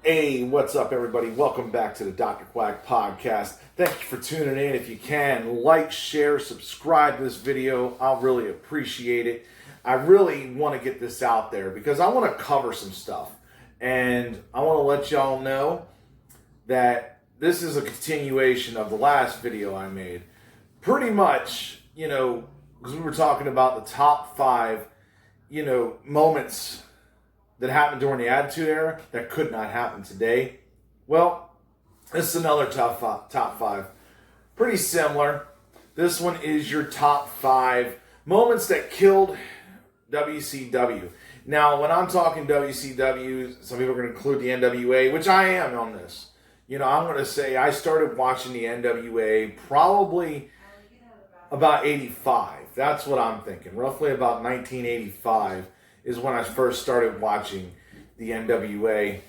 Hey, what's up, everybody? Welcome back to the Dr. Quack podcast. Thank you for tuning in. If you can, like, share, subscribe to this video. I'll really appreciate it. I really want to get this out there because I want to cover some stuff. And I want to let y'all know that this is a continuation of the last video I made. Pretty much, because we were talking about the top 5, moments that happened during the Attitude Era that could not happen today. Well, this is another top five. Pretty similar. This one is your top 5 moments that killed WCW. Now, when I'm talking WCW, some people are going to include the NWA, which I am on this. I'm going to say I started watching the NWA probably about 85. That's what I'm thinking. Roughly about 1985. Is when I first started watching the NWA.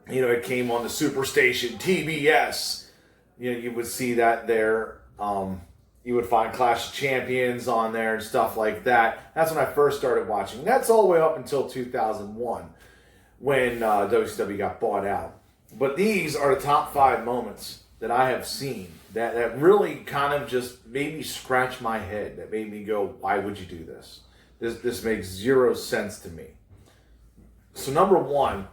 It came on the Superstation, TBS. You would see that there. You would find Clash of Champions on there and stuff like that. That's when I first started watching. That's all the way up until 2001 when WCW got bought out. But these are the top 5 moments that I have seen that really kind of just made me scratch my head. That made me go, why would you do this? This makes zero sense to me. So number 1,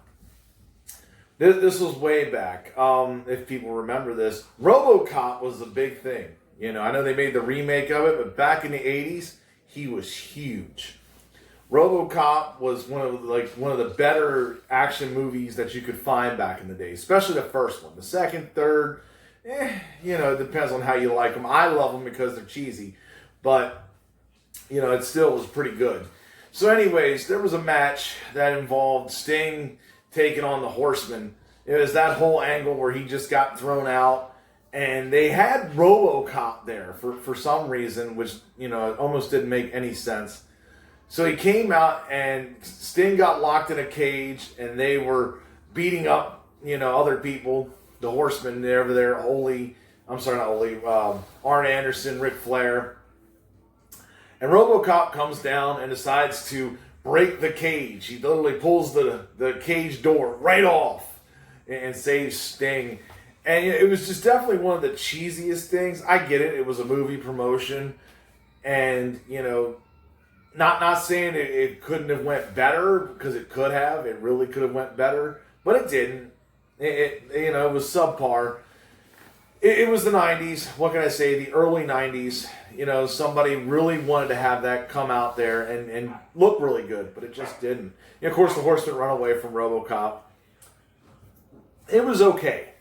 this was way back. If people remember this, RoboCop was the big thing. I know they made the remake of it, but back in the 80s, he was huge. RoboCop was one of the better action movies that you could find back in the day, especially the first one. The second, third, it depends on how you like them. I love them because they're cheesy, but it still was pretty good. So anyways, there was a match that involved Sting taking on the Horseman. It was that whole angle where he just got thrown out. And they had RoboCop there for some reason, which, almost didn't make any sense. So he came out and Sting got locked in a cage and they were beating up, other people. The Horsemen over there, Arn Anderson, Ric Flair. And RoboCop comes down and decides to break the cage. He literally pulls the cage door right off and saves Sting. And it was just definitely one of the cheesiest things. I get it. It was a movie promotion. And, not saying it couldn't have went better, because it could have. It really could have went better. But it didn't. It was subpar. It was the 90s. What can I say? The early 90s. Somebody really wanted to have that come out there and look really good, but it just didn't. Of course, the Horsemen run away from RoboCop. It was okay.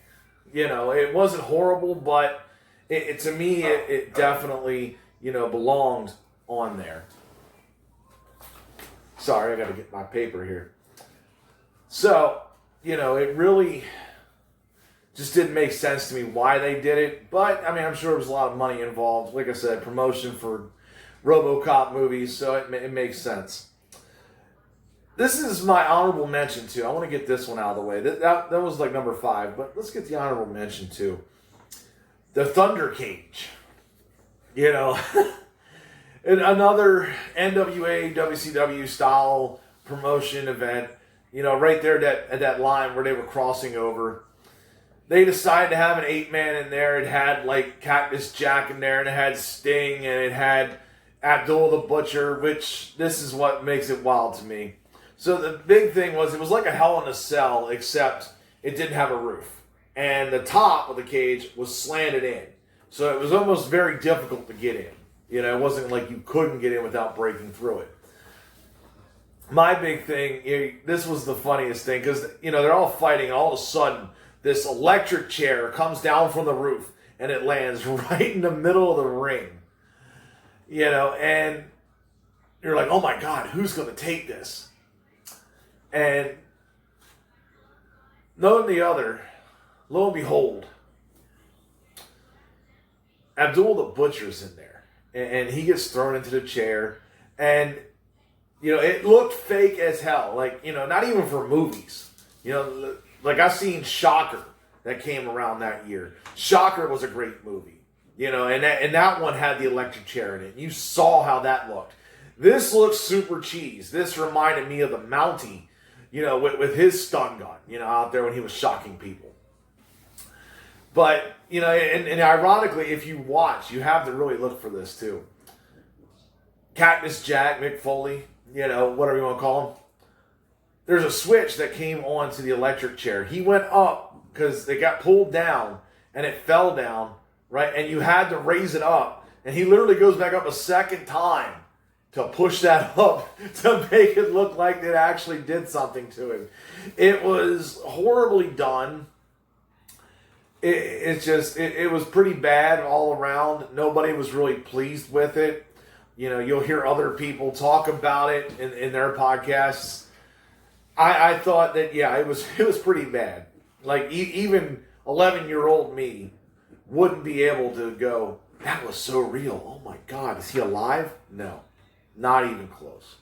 It wasn't horrible, but to me, it definitely, belonged on there. Sorry, I got to get my paper here. So, it really just didn't make sense to me why they did it. But, I'm sure there was a lot of money involved. Like I said, promotion for RoboCop movies, so it makes sense. This is my honorable mention, too. I want to get this one out of the way. That was like number 5, but let's get the honorable mention, too. The Thunder Cage. And another NWA, WCW style promotion event. Right there at that line where they were crossing over. They decided to have an 8-man in there. It had Cactus Jack in there, and it had Sting, and it had Abdul the Butcher, which this is what makes it wild to me. So the big thing was it was like a Hell in a Cell, except it didn't have a roof. And the top of the cage was slanted in. So it was almost very difficult to get in. It wasn't like you couldn't get in without breaking through it. My big thing, this was the funniest thing, because, they're all fighting, and all of a sudden, this electric chair comes down from the roof and it lands right in the middle of the ring. And you're like, oh my God, who's going to take this? And lo and behold, Abdul the Butcher's in there. And he gets thrown into the chair. And, it looked fake as hell. Not even for movies. I've seen Shocker that came around that year. Shocker was a great movie. And that one had the electric chair in it. You saw how that looked. This looks super cheese. This reminded me of the Mountie with his stun gun, out there when he was shocking people. But, and ironically, if you watch, you have to really look for this too. Cactus Jack, Mick Foley, whatever you want to call him. There's a switch that came onto the electric chair. He went up because they got pulled down and it fell down, right? And you had to raise it up. And he literally goes back up a second time to push that up to make it look like it actually did something to him. It was horribly done. It was pretty bad all around. Nobody was really pleased with it. You'll hear other people talk about it in their podcasts. I thought that, it was pretty bad. Like, even 11-year-old me wouldn't be able to go, that was so real. Oh my God, is he alive? No, not even close.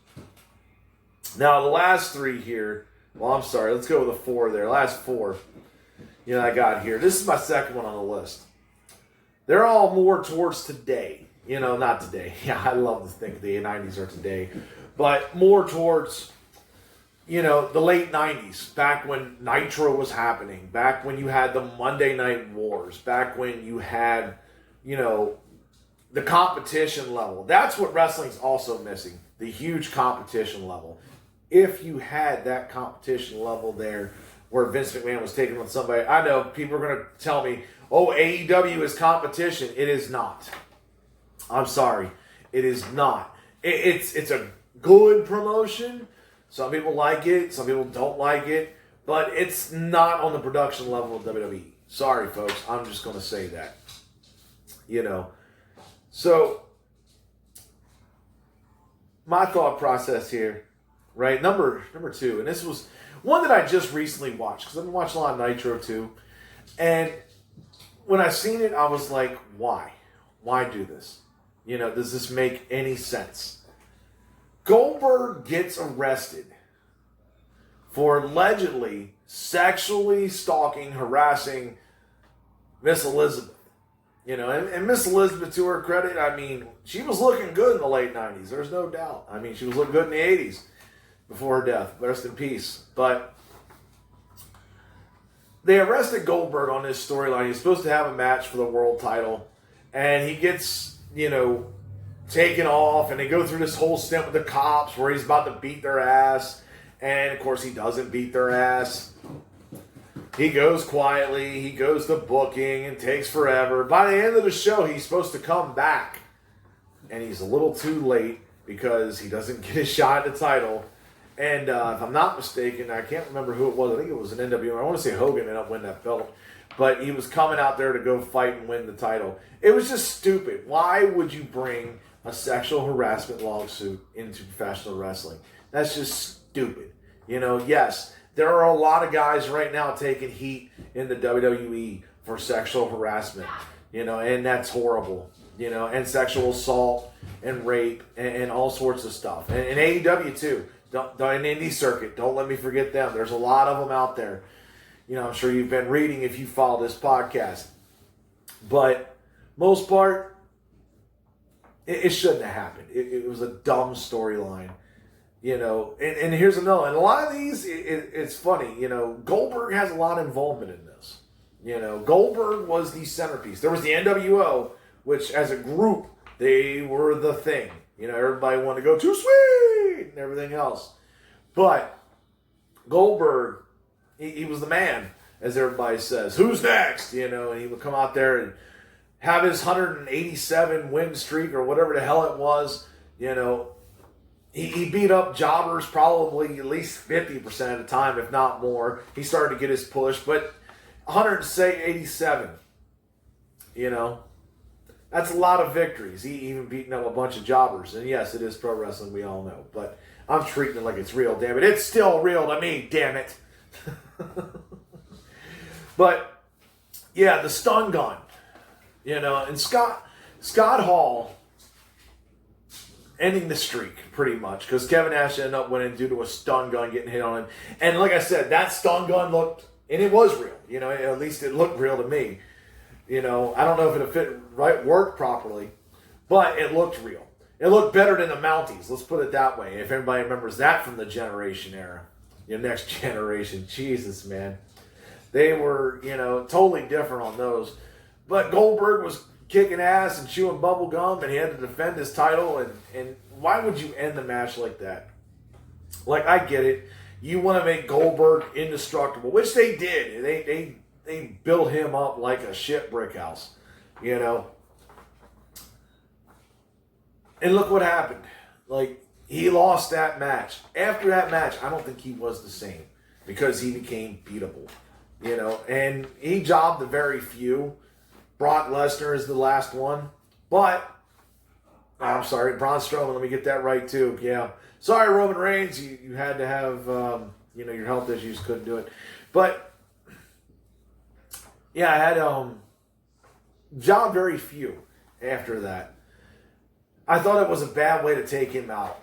Now, the last three here, I'm sorry, let's go with the four there. Last four, I got here. This is my second one on the list. They're all more towards today. Not today. Yeah, I love to think the 90s are today. But more towards, the late 90s, back when Nitro was happening, back when you had the Monday Night Wars, back when you had, the competition level. That's what wrestling's also missing, the huge competition level. If you had that competition level there where Vince McMahon was taking on somebody, I know people are going to tell me, oh, AEW is competition. It is not. I'm sorry. It is not. It's a good promotion. Some people like it. Some people don't like it. But it's not on the production level of WWE. Sorry, folks. I'm just going to say that. So, my thought process here, right? Number two, and this was one that I just recently watched, because I've been watching a lot of Nitro too. And when I seen it, I was like, why? Why do this? Does this make any sense? Goldberg gets arrested for allegedly sexually stalking, harassing Miss Elizabeth. And Miss Elizabeth, to her credit, I mean, she was looking good in the late 90s. There's no doubt. I mean, she was looking good in the 80s before her death. Rest in peace. But they arrested Goldberg on this storyline. He's supposed to have a match for the world title. And he gets, taken off. And they go through this whole stint with the cops where he's about to beat their ass. And, of course, he doesn't beat their ass. He goes quietly. He goes to booking and takes forever. By the end of the show, he's supposed to come back. And he's a little too late because he doesn't get a shot at the title. And if I'm not mistaken, I can't remember who it was. I think it was an NWO. I want to say Hogan ended up winning that belt. But he was coming out there to go fight and win the title. It was just stupid. Why would you bring a sexual harassment lawsuit into professional wrestling? That's just stupid. Yes, there are a lot of guys right now taking heat in the WWE for sexual harassment, and that's horrible, and sexual assault and rape and all sorts of stuff. And AEW too, don't in indie circuit, don't let me forget them. There's a lot of them out there. I'm sure you've been reading if you follow this podcast. But most part, it shouldn't have happened. It was a dumb storyline. And here's another. And a lot of these, it's funny. Goldberg has a lot of involvement in this. Goldberg was the centerpiece. There was the NWO, which as a group, they were the thing. Everybody wanted to go too sweet and everything else. But Goldberg, he was the man, as everybody says. Who's next? And he would come out there and have his 187 win streak or whatever the hell it was. He beat up jobbers probably at least 50% of the time, if not more. He started to get his push, but 187, that's a lot of victories. He even beaten up a bunch of jobbers. And yes, it is pro wrestling, we all know. But I'm treating it like it's real, damn it. It's still real to me, damn it. But, yeah, the stun gun. And Scott Hall ending the streak, pretty much, because Kevin Nash ended up winning due to a stun gun getting hit on him. And like I said, that stun gun looked, and it was real, at least it looked real to me. I don't know if it worked properly, but it looked real. It looked better than the Mounties, let's put it that way, if anybody remembers that from the Generation era. Next Generation. Jesus, man. They were, totally different on those. But Goldberg was kicking ass and chewing bubble gum, and he had to defend his title. And why would you end the match like that? Like, I get it. You want to make Goldberg indestructible, which they did. They built him up like a shit brick house, And look what happened. Like, he lost that match. After that match, I don't think he was the same because he became beatable, And he jobbed a very few. Brock Lesnar is the last one. But, I'm sorry, Braun Strowman, let me get that right too. Yeah. Sorry, Roman Reigns, you had to have, your health issues, couldn't do it. But, yeah, I had jobbed very few after that. I thought it was a bad way to take him out.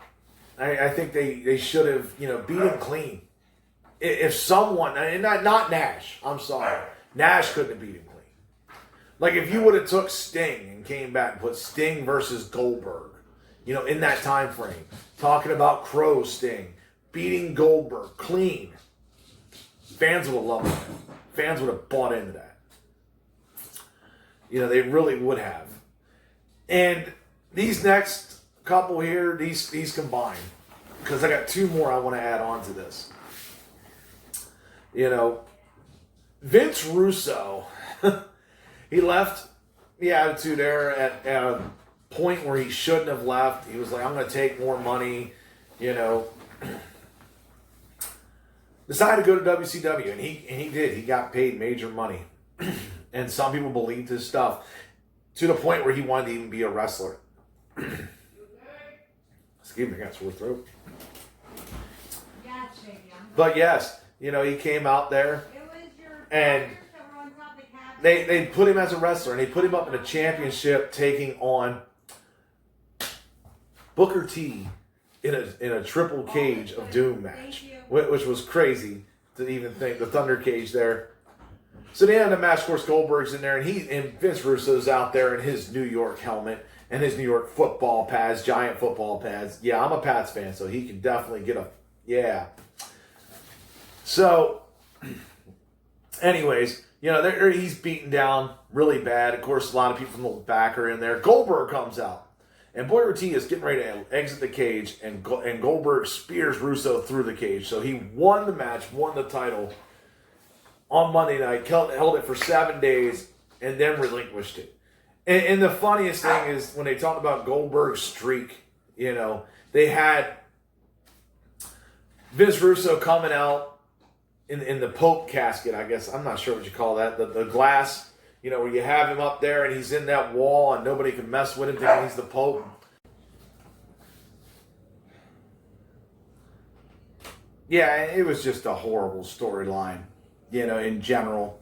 I think they should have, beat him clean. If someone, and not Nash, I'm sorry. Nash couldn't have beat him clean. Like, if you would have took Sting and came back and put Sting versus Goldberg, in that time frame, talking about Crow Sting, beating Goldberg clean, fans would have loved that. Fans would have bought into that. They really would have. And these next couple here, these combined, because I got two more I want to add on to this. Vince Russo, he left the Attitude Era at a point where he shouldn't have left. He was like, I'm going to take more money, Decided to go to WCW, and he did. He got paid major money. And some people believed his stuff to the point where he wanted to even be a wrestler. Excuse me, I got a sore throat. But yes, he came out there and they put him as a wrestler, and they put him up in a championship taking on Booker T in a triple cage of doom match, which was crazy to even think. The Thunder Cage there. So the end of the match, of course, Goldberg's in there, and Vince Russo's out there in his New York helmet and his New York football pads, giant football pads. Yeah, I'm a Pats fan, so he can definitely get yeah. So, anyways, he's beaten down really bad. Of course, a lot of people from the back are in there. Goldberg comes out, and Booker T is getting ready to exit the cage, and Goldberg spears Russo through the cage. So he won the match, won the title on Monday night, held it for 7 days, and then relinquished it. And the funniest thing is when they talk about Goldberg's streak, they had Vince Russo coming out in the Pope casket, I guess. I'm not sure what you call that. The glass, where you have him up there and he's in that wall and nobody can mess with him thinking he's the Pope. Yeah, it was just a horrible storyline, in general.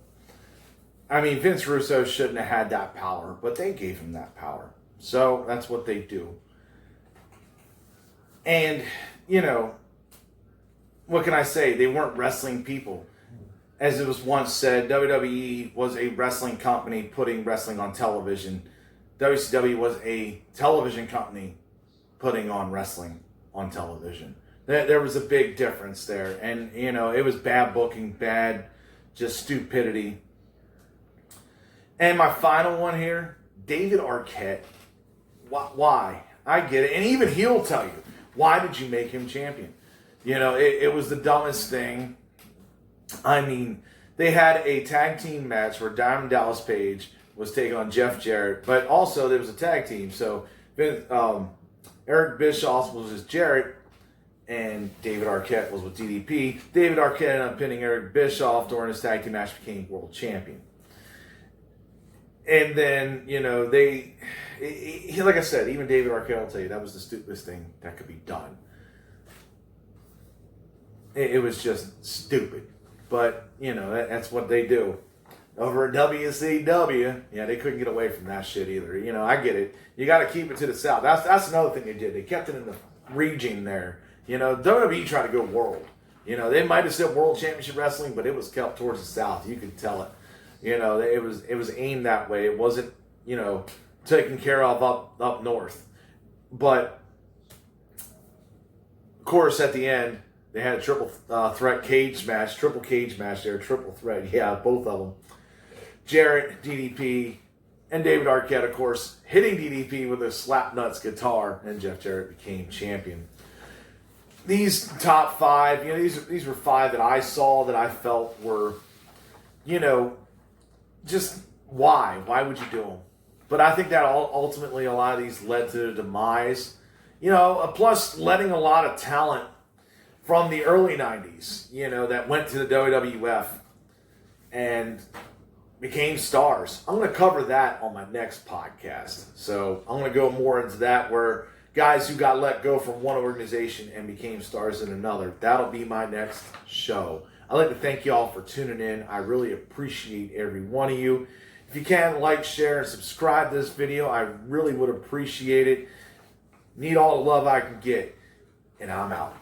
I mean, Vince Russo shouldn't have had that power, but they gave him that power. So that's what they do. And, what can I say? They weren't wrestling people. As it was once said, WWE was a wrestling company putting wrestling on television. WCW was a television company putting on wrestling on television. There was a big difference there. And, it was bad booking, bad, just stupidity. And my final one here, David Arquette. Why? I get it. And even he'll tell you, why did you make him champion? It was the dumbest thing. I mean, they had a tag team match where Diamond Dallas Page was taking on Jeff Jarrett, but also there was a tag team. So Eric Bischoff was with Jarrett, and David Arquette was with DDP. David Arquette ended up pinning Eric Bischoff during his tag team match, became world champion. And then, like I said, even David Arquette will tell you that was the stupidest thing that could be done. It was just stupid. But, that's what they do. Over at WCW, they couldn't get away from that shit either. I get it. You got to keep it to the south. That's another thing they did. They kept it in the region there. WWE tried to go world. They might have said World Championship Wrestling, but it was kept towards the south. You could tell it. It was aimed that way. It wasn't, taken care of up north. But, of course, at the end, They had a triple threat cage match, triple cage match there, triple threat. Yeah, both of them. Jarrett, DDP, and David Arquette, of course, hitting DDP with a Slapnuts guitar, and Jeff Jarrett became champion. These top five, these were five that I saw that I felt were, just why? Why would you do them? But I think that ultimately a lot of these led to the demise. Plus letting a lot of talent from the early 90s, that went to the WWF and became stars. I'm going to cover that on my next podcast. So I'm going to go more into that, where guys who got let go from one organization and became stars in another. That'll be my next show. I'd like to thank you all for tuning in. I really appreciate every one of you. If you can, like, share, and subscribe to this video, I really would appreciate it. Need all the love I can get. And I'm out.